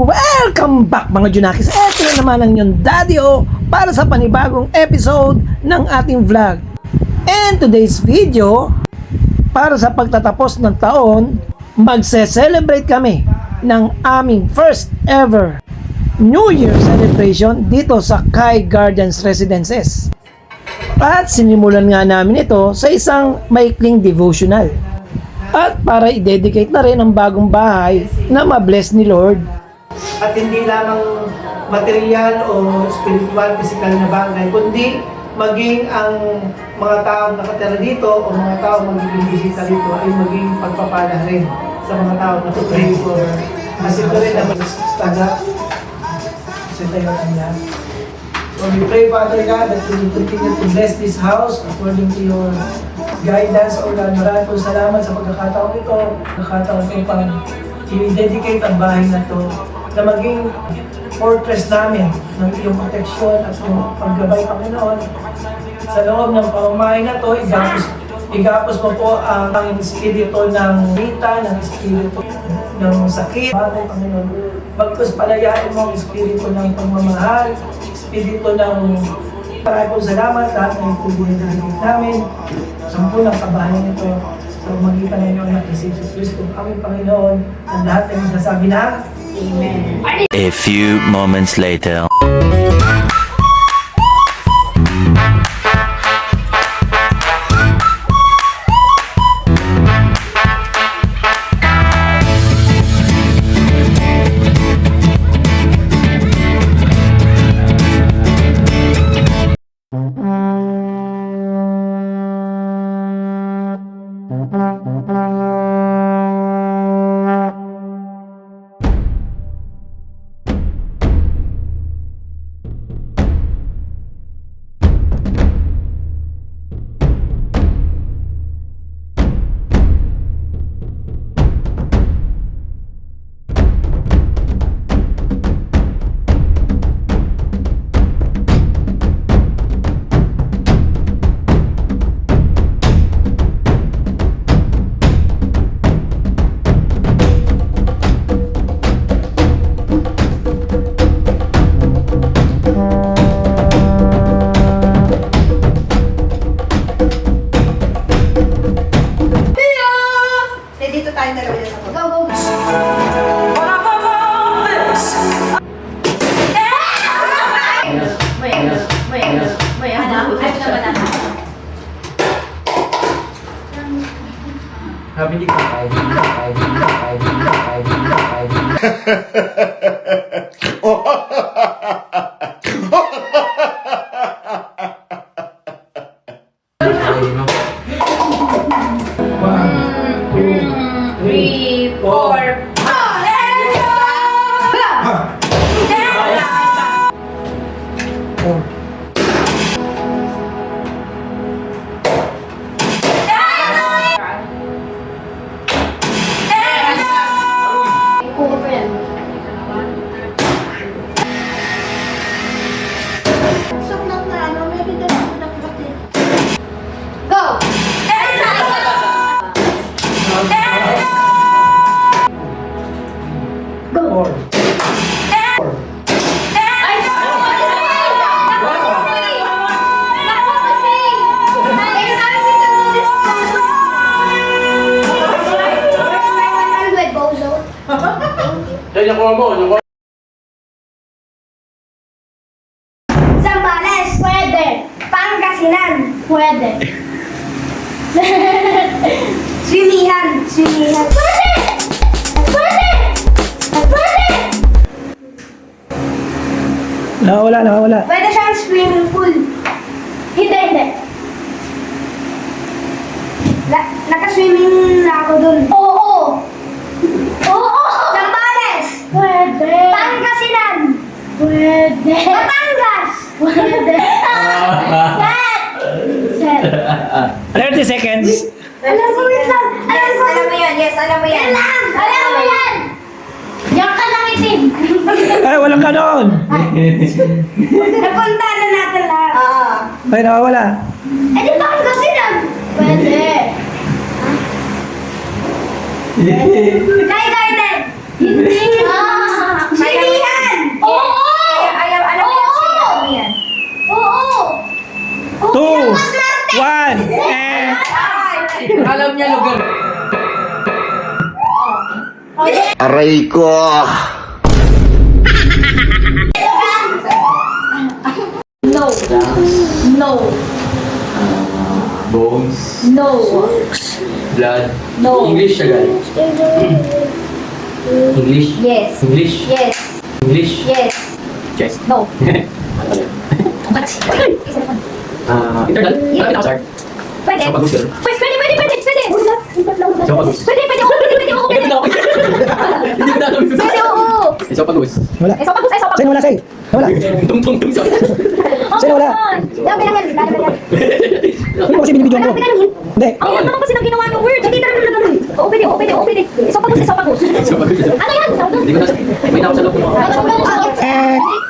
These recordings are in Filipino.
Welcome back mga Junakis. Ito na naman ang inyong Daddy O para sa panibagong episode ng ating vlog. And today's video, para sa pagtatapos ng taon, magse-celebrate kami ng aming first ever New Year celebration dito sa Kai Gardens Residences. At sinimulan nga namin ito sa isang maikling devotional. At para i-dedicate na rin ang bagong bahay na ma-bless ni Lord. At hindi lamang material o spiritual, physical na bagay, kundi maging ang mga taong nakatira dito o mga taong magiging bisita dito ay maging pagpapala rin sa mga taong nakapray for. Kasi ito rin ang taga. Kasi tayo kanya. So we pray, Father God, that you will continue to bless this house according to your guidance. O Lord, maraming po salamat sa pagkakataon ito. Pagkakataon ito pang i-dedicate ang bahay na ito na maging fortress namin ng iyong proteksyon at ng paggabay, Panginoon. Sa loob ng pamamahay na ito, igapos mo po ang espiritu ng hita, ng espiritu ng sakit. Bagay, Panginoon, bagkus palayain mo ang espiritu ng pagmamahal, espiritu ng maraming salamat lahat ng ituloy na namin. Sampu ng kabahayan ito sa magitan ng iyong anak si Jesus Cristo, aming Panginoon, ang lahat ay magsasabi na Amen. A few moments later. Happy Zambales, pwede. Pangasinan, pwede. Swimihan, pwede! Pwede! Pwede! Nakawala. Pwede siyang swimming pool. Hindi. Naka-swimming na ako dun. Oo! Zambales! Pwede. Pangasinan! Pwede. Batangas! Pwede. Set. 30 seconds. Alam mo yun lang. Alam mo yun. Yes, alam mo yan. Alam mo yan. Diyan ka lang itim. Ay, walang ganon. Napunta na natin lahat. Oo. Ay, nakawala. Eh, di ba ang kasinan? Pwede. Kay Garden. Hindi. Kaya Aray ko! No. No. Bones, No. blood. No. English siya guys. English. Yes. English. Yes. English. Yes. Chest. No. Internal. Sorry. Pwede. Sa pag-gusto. Pwede. Sa pag-gusto. Pwede. Oo. Hindi ko na alam. Pwede, oo. Sa pag-gusto. Wala. Esophagus. Sino wala, say? Wala. Tung. Sino wala? Yan, bilang yan. Hindi ko kasi binibidyo ko. Hindi. Ang yan naman kasi nang ginawa ng word. Hindi talaga talaga. Oo, pwede. Esophagus. Sa pag-gusto. Ano yan? Hindi ko na. May na ako sa loob mo.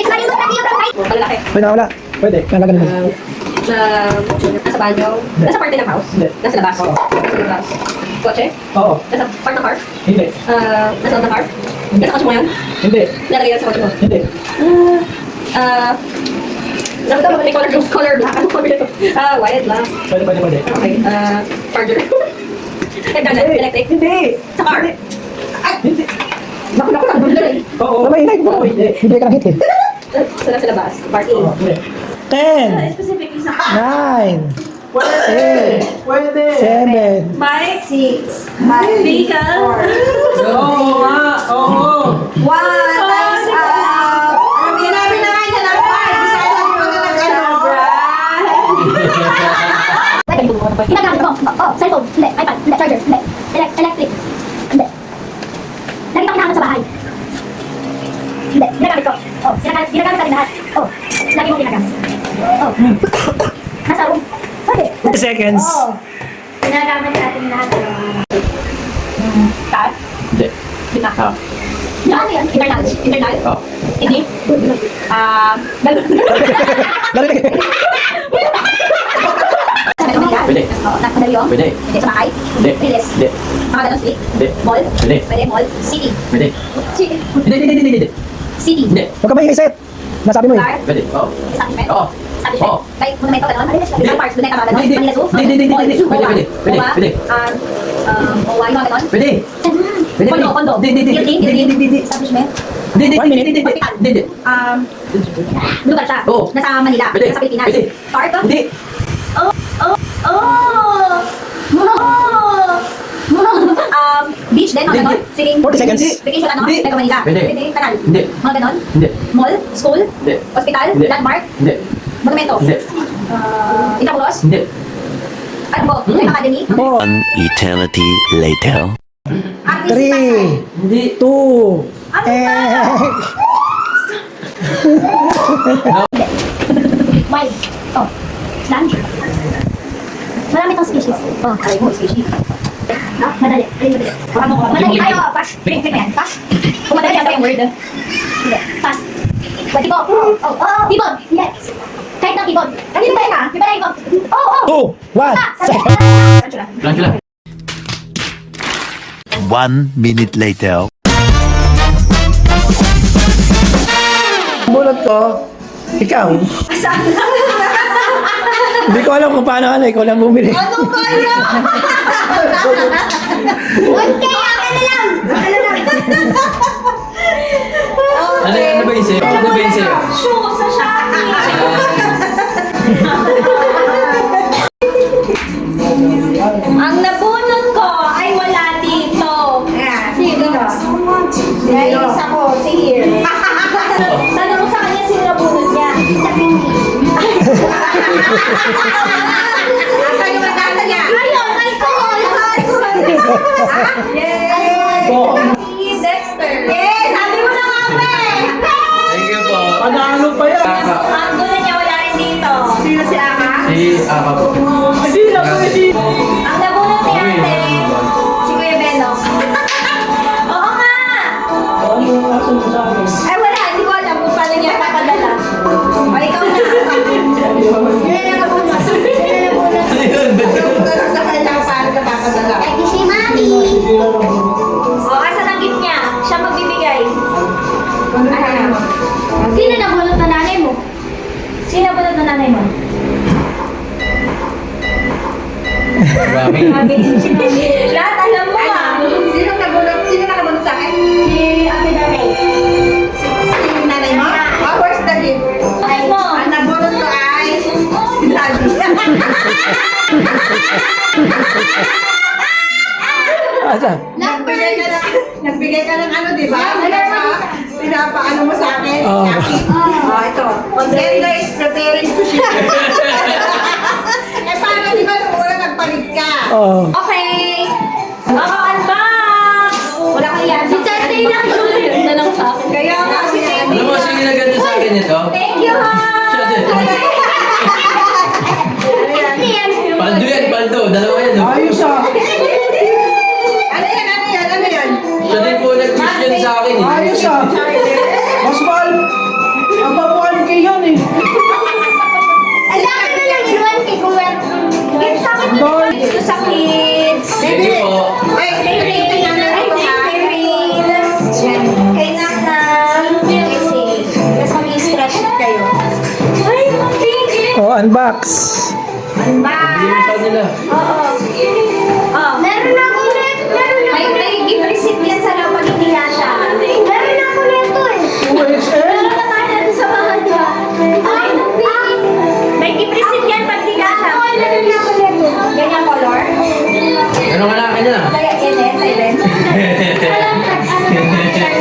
It's very good radio right? Malalaki. Pwede na wala. Pwede. Nalaga naman. Nasa banyo. Nasa parte ng house. Nasa labas. Nasa labas. Kotse. Oo. Nasa part ng car. Hindi. Nasa loob ng car. Nasa kotse mo yan. Hindi. Nalagay yan sa kotse mo. Hindi. May color black. Ano color ito? White black. Pwede. Okay. Charger. Electric. Hindi. Sa car. Hindi. Naku, Oo. Maingay ko. Hindi ka nang hit eh. Sa labas. Parking. 10, Specifically sa 9, 8, 7, Mike. 6. Mike. Vehicle. Oo nga, oo. 1 times up. Sinabi na nga niya ng 5. Isa lang yung nag-ano. Ginagamit mo. Cellphone. Hindi. iPad. Hindi. Charger. Hindi. Electric. Hindi. Lagi ko kinakamit sa bahay. Hindi. Ginagamit ko. Ginagamit natin lahat. Lagi mo ginagamit. Nasa room. Pwede. 20 seconds. Ginagamit natin lahat. Taas. Hindi. Kita. Ah. Ano yan? Internal. Oh. Hindi. Galon. Narinig. Pwede. Nakadalyong. Pwede. Hindi. Sa bahay. Hindi. Riles. Hindi. Mga ganun street. Hindi. Mall. Pwede. Pwede. Mall. City. Pwede. City. Hindi. City. Hindi. Huwag ka maingay, Seth. Nasabi mo eh. Car. Pwede. Oo. Establishment. Oo. Establishment. Oo. Like, monumento, gano'n. Isang parks, doon ka mga gano'n. Hindi. Manila Zoo. Hindi. Mall. Pwede. OWA. Pwede. OWA, yung mga gano'n. Pwede. Pwede. Kondo. Hindi. Building. Establishment. Hindi. 1 minute. Hindi. Lugar siya. Oo. Nasa Manila. Pwede. Nasa Pilipinas. Pwede. Park. Hindi. Beach din, mga Hindi. ganon. Swimming. 40 seconds. Vacation, ano? Hindi. Mega Manila. Pwede. Kanal. Hindi. Mga ganon. Hindi. Mall. School. Hindi. Hospital. Hindi. Landmark. Hindi. Monumento. Hindi. Intramuros. Hindi. Ano po? Academy. 4, One eternity later. 3, 2, Wild. Land. Marami tong species. Aray mo, species. Madali. Madali tayo. Pass. Bring mo yan. Pass. Kung madali yan yung word. Hindi. Pass. Pwede po. Keyboard. Yes. Kahit ng keyboard. Kanino ba yan? Di ba na yung 2, 1, second. Tarantula. 1 minute later. Bulot ko, ikaw. Hindi ko alam kung paano ikaw lang bumili. Ano ba yan? Okay, akin na lang. Ano ba yung sa'yo? Ano ba yung sa'yo? Shoes sa Shopee. Ang nabunot ko ay wala dito. Sino? Nainis ako. Si Here. Tanong sa kanya sino nabunot niya. Sa Pinky. Asa yung nagkasa niya? Ayun, alcohol. Yay! Dexter. Yay! Sabi mo na nga, Thank you po. Panalo pa yan. ang gulo niya wala rin dito. Sino si Aka? Si Aka po. Hindi na pwede. Ang nabunot ni ate, si Kuya Beno. Oo nga! Ano yung aso mo sa akin? Ay wala, hindi ko alam kung paano niya papadala. O ikaw na. Sino na nabunot? Sino na nabunot? Sa kanya paano ka papadala? Ay, si Mami. O, asa ng gift niya? Siya magbibigay. Sino nabunot na nanay mo? Sino nabunot na nanay mo? Grabe. Lahat alam mo ah. Sino nakabunot sa akin? Si Ate Daray. Nanay mo? Oh, where's the gift? Ay mo. Ang nabunot ko ay daddy. Asa? Nagbigay ka ng ano, di ba? Pinapaano mo sa akin? Oo. Oh, ito. Sender is preparing to ship. Eh, paano, di ba, nung una nagpalit ka? Oo. Okay. Unbox. Wala kang yan. Si Tete lang. Yun na lang sa akin. Kaya nga, si Ano mo sige na ganito sa akin ito? Thank you, ha. Paldo yan, paldo. Dalawa yan. Oh. Ayos ah. Ano yan, ano yan, ano yan? Siya din po nag-wish yan sa akin eh. Ayos ah. Mas mahal. Ang babuhan kay yan eh. Ang laki na lang inuwan kay Kuya. Gift sa akin. Lord. Ito sa kids. Thank you po. Ay, tingnan na Ay, ito, ha? Yan. Kay Nanang. Kasi. Tapos kami stretch kayo. Ay, thank you. Oh, unbox. Bigyan sa nila. Oo. Oh, meron na ako net. May gift receipt yan sa loob pag hindi na siya. Meron na ako neto eh. UXL? Meron na tayo natin sa mga diba? Ay, may gift receipt yan pag hindi na siya. Meron na ako neto. Ganyan color. Ano ka na akin na? Kaya Ellen.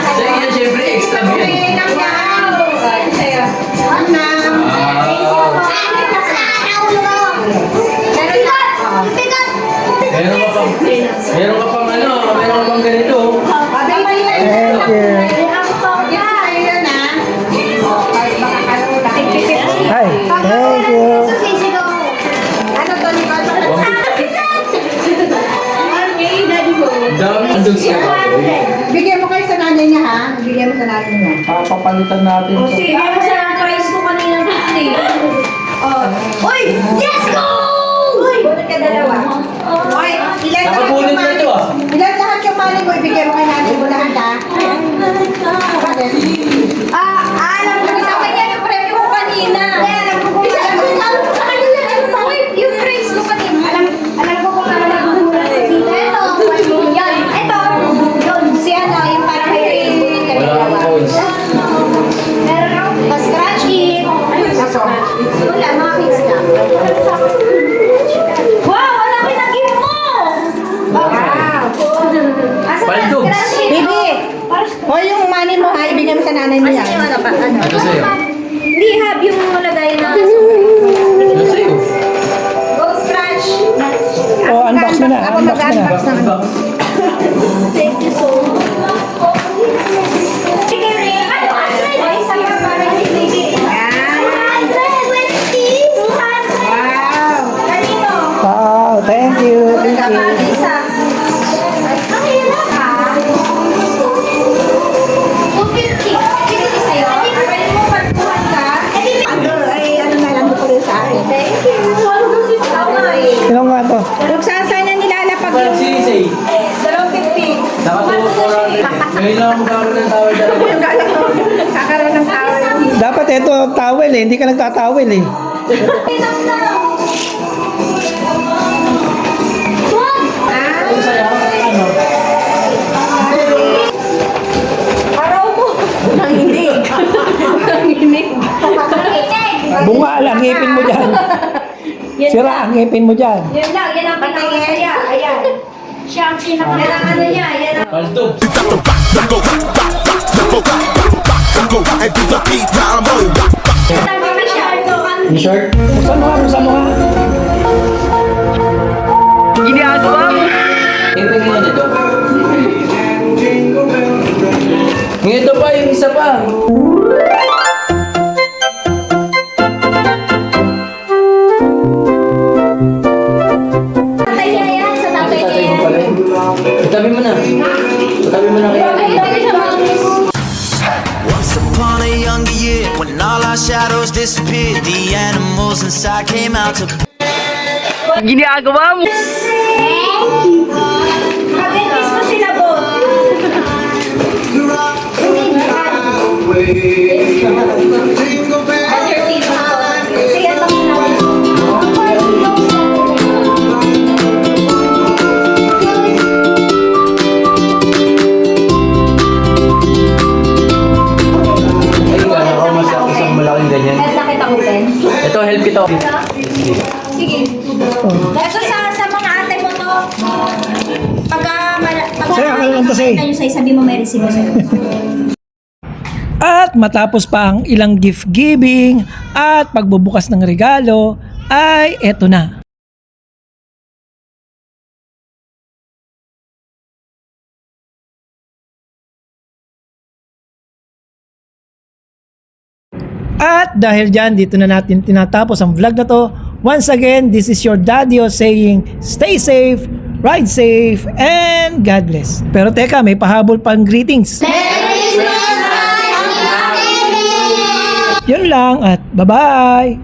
Sa inyo, syempre, extra bill. Meron ka pang, meron ka pang ano, meron ka pang ganito. Thank you. Hi. Thank you. Dami ang dugs ka. Bigyan mo kayo sa nanay niya, ha? Bigyan mo sa nanay niya. Papapalitan natin ito. Sige, kasi ang price ko kanina kasi. Uy! Let's go! Uy! Bunot ka dalawa. Oy, ilan lahat Nakabunot yung na money ito, ah. Ilan lahat yung money mo? Ibigay mo kay nanay mo lahat, ha? Bakit? Alam ko sa kanya yung premyo ko kanina. Alam ko kung Uy, yung price ko kanina. Alam ko kung ano nagmumura kasi. Ito, yan. Ito, yun. Si ano, yung parang may rainbow yung Wala akong coins. Meron ako. Pa-scratch it. Wala, mga kids na. Wow, wala ka na gift mo! Wow! Asa na, Paldogs. scratch it. Baby! Hoy, yung money mo, ha? Ibigay mo sa nanay mo yan. Ito sa'yo. Hindi, hab yung lagay na. Ito sa'yo. Go scratch. Oh, unbox mo na. Ako Unbox mo na. mag-unbox ng ano. Thank you so much. Sige, Ray. Ano, Ay, sa'yo para hindi. Yan. 200. Wow! Kanino? Wow, thank you. Thank Sa you. isa. Ang hirap ah. 250. 250 sa'yo. Pwede mo pagkuhan ka. Ano, ay, ano na lang ko rin sa akin. Thank you. Sino nga to? Kung saan saan niya nilalapag yung... Francis eh. 250. Nakatuwa po natin. Ngayon lang ako magkakaroon ng tawad talaga. Yung galang mo. Kakaroon ng tawel. Dapat ito towel eh. Hindi ka nagtatawel eh. Ito sa'yo. Ano? Araw mo. Nanginig. Nanginig. Bunga lang, ngipin mo dyan. Sira ang ngipin mo dyan. Yun lang, yan ang pinakamasaya. Ayan. Siya ang pinakamasaya niya. Yan ang... Paldo. Tama ka siya. Yung shirt? Buksan mo nga, buksan mo nga. Ito nga nito. Ito pa, yung isa pa. Tatay niya yan. Sa tatay niya Tatay ko yan. pala yun. Itabi mo na. Itabi mo na kaya. Tatay siya mga miss. Once upon a younger year, when all our shadows disappeared, the animals inside came out to Ginagawa mo. Mag-miss mo sila, Bo. Sige, ito muna. dito. Sige. Ito sa mga ate mo to. Pagka Sa'yo, ako lang to, say. Sa'yo, sabi mo may resibo sa'yo. At matapos pa ang ilang gift giving at pagbubukas ng regalo, ay eto na. At dahil dyan, dito na natin tinatapos ang vlog na to. Once again, this is your Daddy-O saying, stay safe, ride safe, and God bless. Pero teka, may pahabol pang greetings. Yun lang at bye-bye!